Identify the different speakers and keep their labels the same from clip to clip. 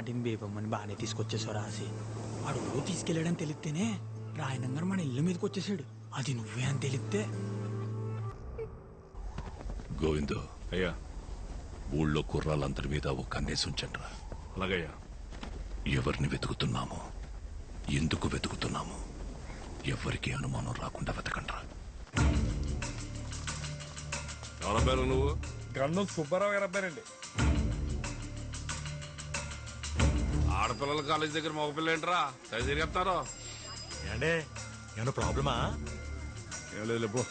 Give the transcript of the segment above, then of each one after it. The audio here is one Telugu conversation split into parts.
Speaker 1: ఆంటీని బేబమ్మని బాగానే తీసుకొచ్చేసావు రాసి వాడు తీసుకెళ్ళాడని తెలిస్తేనే రాయనంగా మన ఇల్లు మీదకి వచ్చేసాడు. అది నువ్వే అని తెలిస్తే.
Speaker 2: గోవిందు అయ్యా, ఊళ్ళో కుర్రాళ్ళందరి మీద ఒక కన్నేసి ఉంచండిరా.
Speaker 3: అలాగయ్యా.
Speaker 2: ఎవరిని వెతుకుతున్నామో, ఎందుకు వెతుకుతున్నామో ఎవరికి అనుమానం రాకుండా వెతకండ్రా.
Speaker 3: ఎవరి పేరు నువ్వు?
Speaker 4: గన్ను సుబ్బారావు గారు అబ్బారండి.
Speaker 3: ఆడపిల్లల కాలేజ్ దగ్గర మగపిల్ల ఏంట్రా సరి తిరిగేస్తారు?
Speaker 4: ఏండే ఏమన్నా ప్రాబ్లమా?
Speaker 3: ఏం లేదు పో.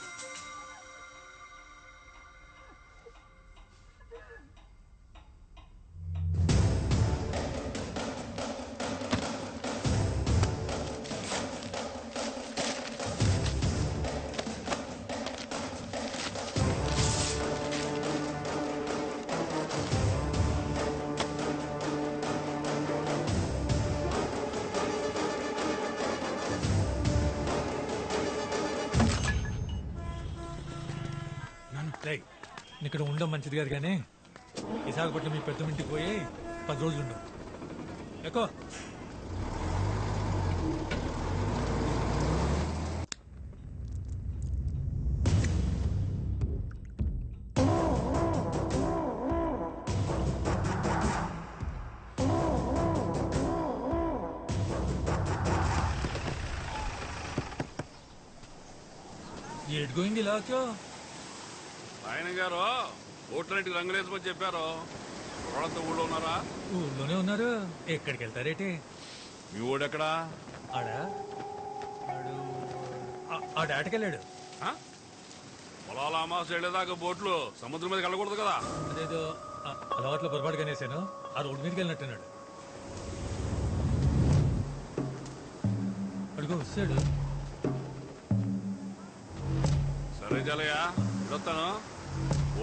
Speaker 4: ఇక్కడ ఉండడం మంచిది కాదు కానీ విశాఖపట్నం మీ పెద్ద ఇంటికి పోయి 10 రోజులు ఉండవు. ఎక్కువ ఏడు గోయింగ్ ఇలా
Speaker 3: ఆయన గారు ఓట్లన్నింటికి రంగులేసుకొని చెప్పారు. వాళ్ళంతా ఊళ్ళో ఉన్నారా?
Speaker 4: ఊళ్ళోనే ఉన్నారు. ఎక్కడికి వెళ్తారేటి?
Speaker 3: మీ ఊడెక్కడా?
Speaker 4: ఆటకెళ్ళాడు.
Speaker 3: పొలాల అమావాస వెళ్ళేదాకా బోట్లు సముద్రం మీదకి వెళ్ళకూడదు కదా?
Speaker 4: అదేదో అలవాట్లో పొరపాటుగా అనేసాను. ఆ రోడ్డు మీదకి వెళ్ళినట్టున్నాడు. అడుగు వస్తాడు.
Speaker 3: సరే చాలయ్యా, వస్తాను.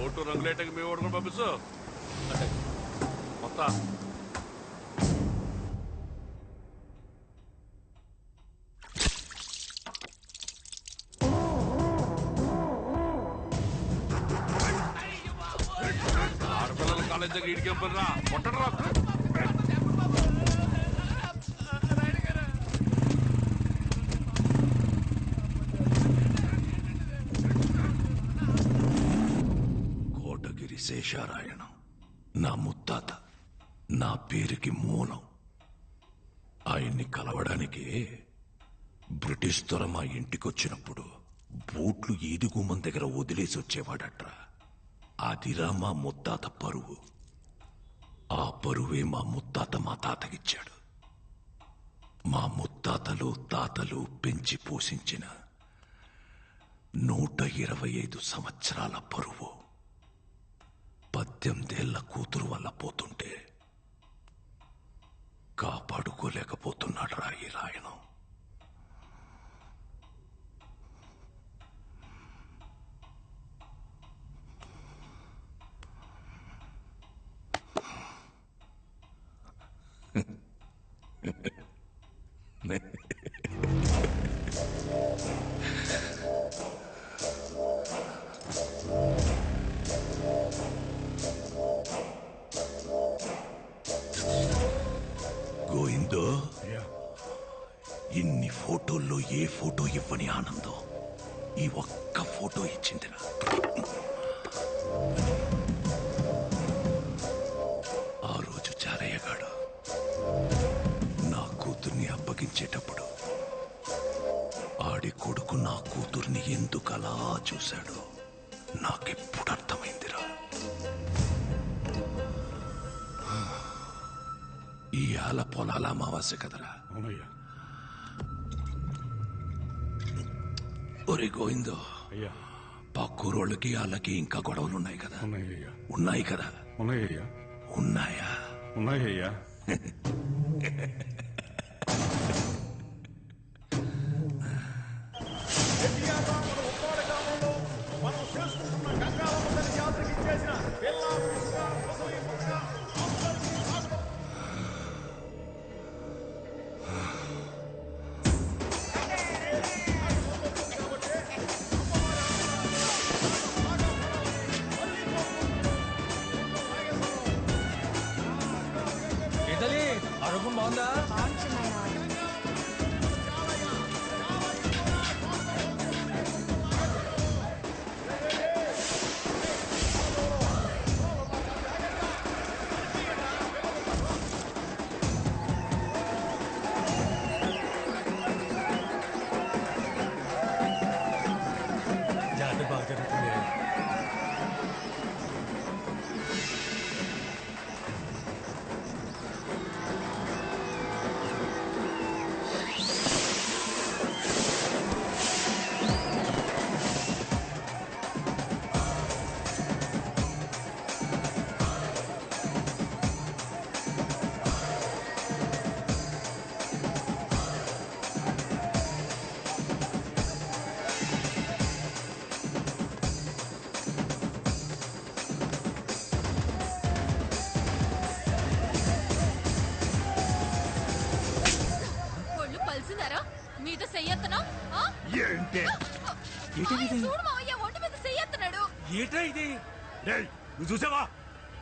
Speaker 3: ఓటు రంగులేటకి మీ ఓటు కూడా పంపిస్తూ మొత్తం ఆడపిల్లల కాలేజ్ దగ్గర ఇడికేం పనిరా, కొట్టడరా.
Speaker 2: శేషారాయణం నా ముత్తాత, నా పేరుకి మూలం. ఆయన్ని కలవడానికి బ్రిటిష్ దొర మా ఇంటికొచ్చినప్పుడు బూట్లు ఈదుగుమ్మం దగ్గర వదిలేసి వచ్చేవాడట్రా. అదిరా మా ముత్తాత పరువు. ఆ పరువే మా ముత్తాత మా తాతకిచ్చాడు. మా ముత్తాతలు తాతలు పెంచి పోషించిన 125 సంవత్సరాల పరువు 18 ఏళ్ల కూతురు వల్ల పోతుంటే కాపాడుకోలేకపోతున్నాడు రా ఈ రాయణం. గోవిందో, ఇన్ని ఫోటోల్లో ఏ ఫోటో ఇవ్వని ఆనందం ఈ ఒక్క ఫోటో ఇచ్చిందిరా. ఆ రోజు చారయ్యగాడు నా కూతుర్ని అప్పగించేటప్పుడు ఆడి కొడుకు నా కూతుర్ని ఎందుకలా చూశాడో నాకెప్పుడు అర్థమైందిరా. ఈ ఆల పొలాల అమావాస్య కదరా.
Speaker 3: అవునయ్యా.
Speaker 2: ఒరే గోవిందో,
Speaker 3: అయ్యా,
Speaker 2: పక్కూరోళ్ళకి వాళ్ళకి ఇంకా గొడవలు ఉన్నాయి కదా?
Speaker 3: ఉన్నాయ్యా.
Speaker 2: ఉన్నాయి కదా?
Speaker 3: ఉన్నాయ్యా.
Speaker 2: ఉన్నాయా?
Speaker 3: ఉన్నాయ్యా.
Speaker 2: ఏంటే
Speaker 5: చూడు మావయ్య ఒంటి మీద చెయ్యెత్తున్నాడు.
Speaker 4: ఏటా ఇది?
Speaker 2: రేయ్, నువ్వు చూసావా?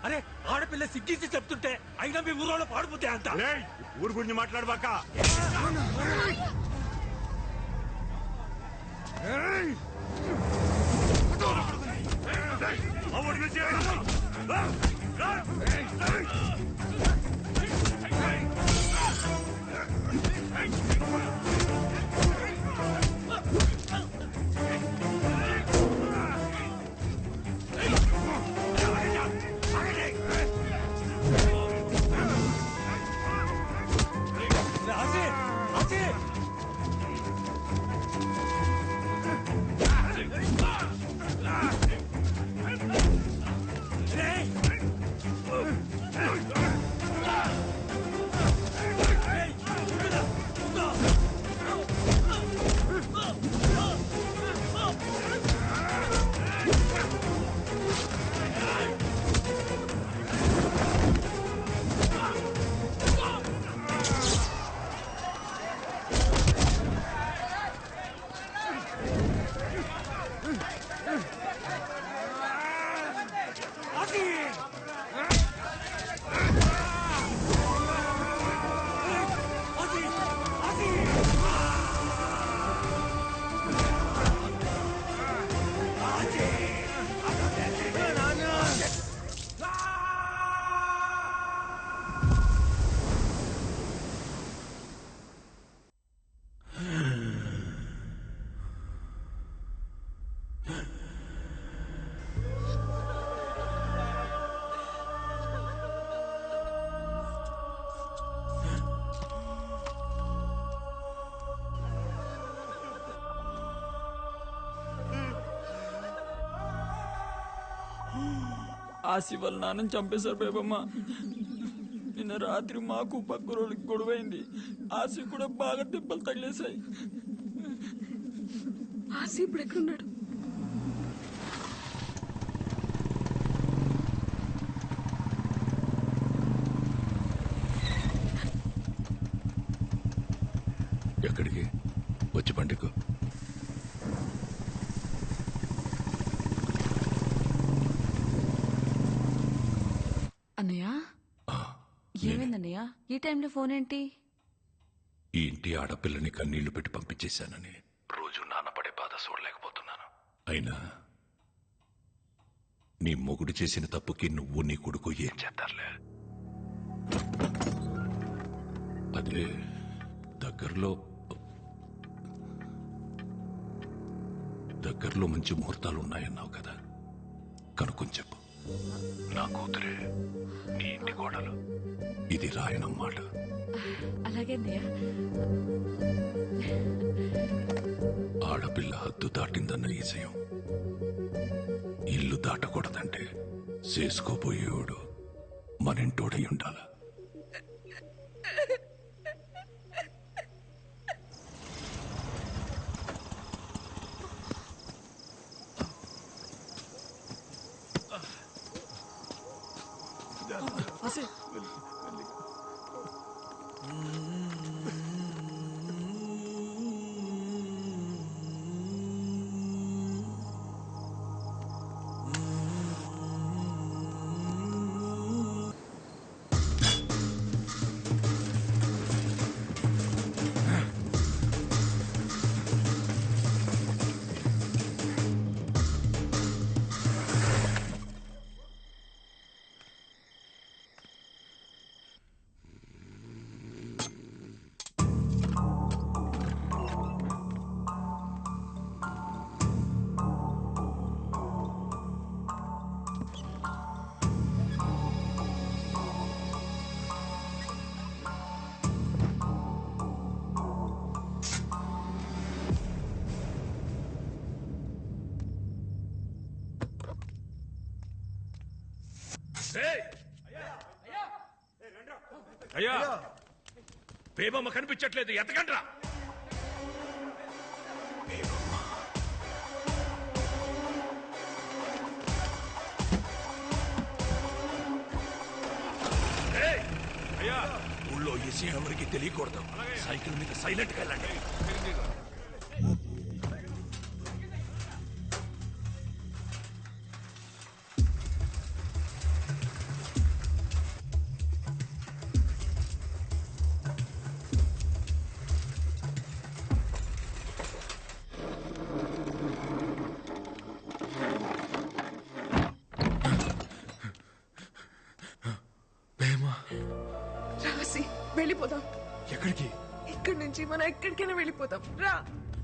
Speaker 4: అరే ఆడపిల్ల సిగ్గించి చెప్తుంటే అయినా మీ ఊరోళ్ళు పాడిపోతే అంత.
Speaker 2: రేయ్, ఊరు గురించి మాట్లాడబాక.
Speaker 4: ఆసి ఆసి
Speaker 1: ఆసి వాళ్ళ నాన్నని చంపేశారు బేబమ్మ. నిన్న రాత్రి మాకు పక్క రోజులకి గొడవైంది. ఆసి కూడా బాగా దెబ్బలు తగిలేశాయి.
Speaker 5: ఆసి ఇప్పుడు ఎక్కడున్నాడు?
Speaker 2: ఎక్కడికి వచ్చి పండుగ?
Speaker 5: అన్నయ్య ఏమైందన్నయ్య? ఈ టైంలో ఫోన్ ఏంటి?
Speaker 2: ఈ ఇంటి ఆడపిల్లని కన్నీళ్లు పెట్టి పంపించేశానని రోజు నాన్నపడే బాధ చూడలేకపోతున్నాను. అయినా నీ మొగుడు చేసిన తప్పుకి నువ్వు నీ కొడుకు ఏం చేస్తారులే. అదే దగ్గరలో మంచి ముహూర్తాలు ఉన్నాయన్నావు కదా, కనుక్కొని చెప్పు. నా కూతురే, నీ ఇంటి కోడలు. ఇది రాయనమ్మాట.
Speaker 5: అలాగే అన్నయ్య.
Speaker 2: ఆడపిల్ల హద్దు దాటిందన్న ఈజయం ఇల్లు దాటకూడదంటే చేసుకోబోయేవాడు మనింటోడై ఉండాల. అయ్యా, బేబమ్మ కనిపించట్లేదు, ఎతకండ్రా.
Speaker 3: అయ్యా,
Speaker 2: ఊళ్ళో ఈ విషయం ఎవరికి తెలియకూడదు. సైకిల్ మీద సైలెంట్ గా వెళ్ళండి.
Speaker 6: వెళ్ళిపోదాం.
Speaker 7: ఎక్కడికి?
Speaker 6: ఇక్కడి నుంచి మనం ఎక్కడికైనా వెళ్ళిపోదాం. రా.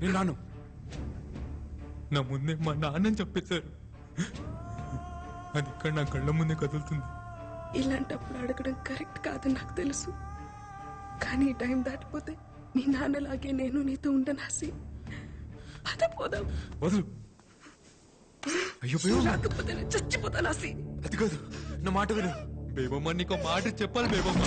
Speaker 7: నేను రాను.
Speaker 4: నా ముందే మా నాన్నని చెప్పేశారు. అది ఇక్కడ నా కళ్ళ ముందే కదులుతుంది.
Speaker 6: ఇలాంటప్పుడు అడగడం కరెక్ట్ కాదని నాకు తెలుసు, కానీ ఈ టైం దాటిపోతే మీ నాన్నలాగే నేను నీతో ఉండను ఆసి. పద పోదాం.
Speaker 7: వదులు. అయ్యో
Speaker 6: రాకపోతే నేను చచ్చిపోతాను ఆసి.
Speaker 7: అది కాదు, నా మాట విను.
Speaker 4: బేబమ్మ నీకు మాట చెప్పాలి బేబమ్మ.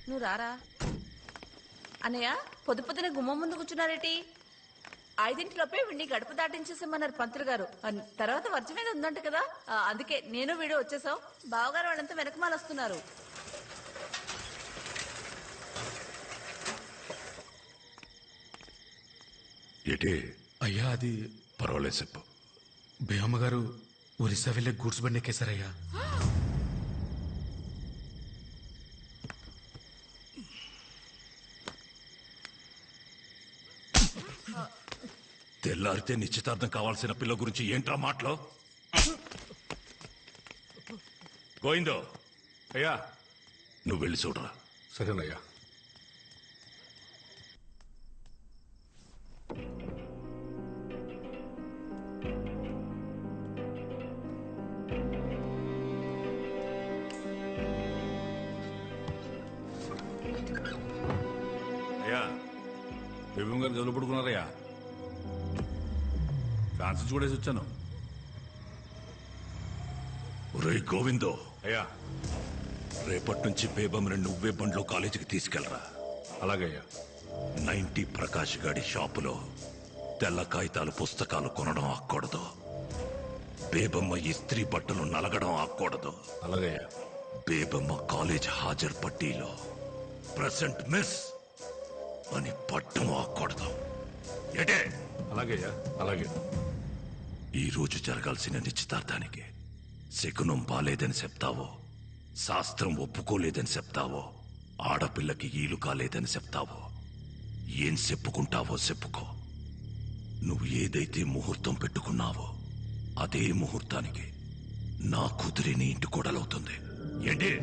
Speaker 5: నువ్వు రారా. అన్నయ్య పొద్దు పొద్దున గుమ్మం ముందు కూర్చున్నారేటి? 5 వీడిని గడప దాటించేసామన్నారు పంతులు గారు. తర్వాత వర్జం మీద ఉందంట కదా, అందుకే నేను వీడు వచ్చేసాం. బావగారు వాళ్ళంతా వెనకమాల వస్తున్నారు.
Speaker 2: ఏటే?
Speaker 7: అయ్యా అది
Speaker 2: పర్వాలేదు చెప్పు.
Speaker 7: బేయమ్మ గారు ఒరిస్సా వెళ్ళే గూడ్స్ బండి ఎక్కేశారయ్యా.
Speaker 2: తెల్లారితే నిశ్చితార్థం కావాల్సిన పిల్ల గురించి ఏంట్రా మాటలో? గోయిందో
Speaker 3: అయ్యా.
Speaker 2: నువ్వు వెళ్ళి చూడరా.
Speaker 3: సరేనయ్యా. అయ్యా బేబం గారు జోలు పడుకున్నారయ్యా. ఛాన్సెస్ కూడా వచ్చాను.
Speaker 2: ఒరేయ్ గోవిందో,
Speaker 3: అయ్యా
Speaker 2: రేపటి నుంచి బేబమ్మని నువ్వే బండ్లో కాలేజీకి తీసుకెళ్ళరా.
Speaker 3: అలాగయ్యా.
Speaker 2: 90 ప్రకాష్ గాడి షాపులో తెల్ల కాగితాలు పుస్తకాలు కొనడం ఆక్కూడదు. బేబమ్మ ఇస్త్రీ బట్టలు నలగడం ఆక్కూడదు.
Speaker 3: అలాగయ్యా.
Speaker 2: బేబమ్మ కాలేజ్ హాజరు పట్టీలో ప్రెసెంట్ మిస్ అని పట్టం ఆక్కూడదు. ఏటే?
Speaker 3: అలాగయ్యా. అలాగే.
Speaker 2: ఈ రోజు జరగాల్సిన నిశ్చితార్థానికి శకునం బాలేదని చెప్తావో, శాస్త్రం ఒప్పుకోలేదని చెప్తావో, ఆడపిల్లకి ఈలు కాలేదని చెప్తావో, ఏం చెప్పుకుంటావో చెప్పుకో. నువ్వు ఏదైతే ముహూర్తం పెట్టుకున్నావో అదే ముహూర్తానికి నా కూతురి నీ ఇంటి కోడలవుతుంది. ఏంటి?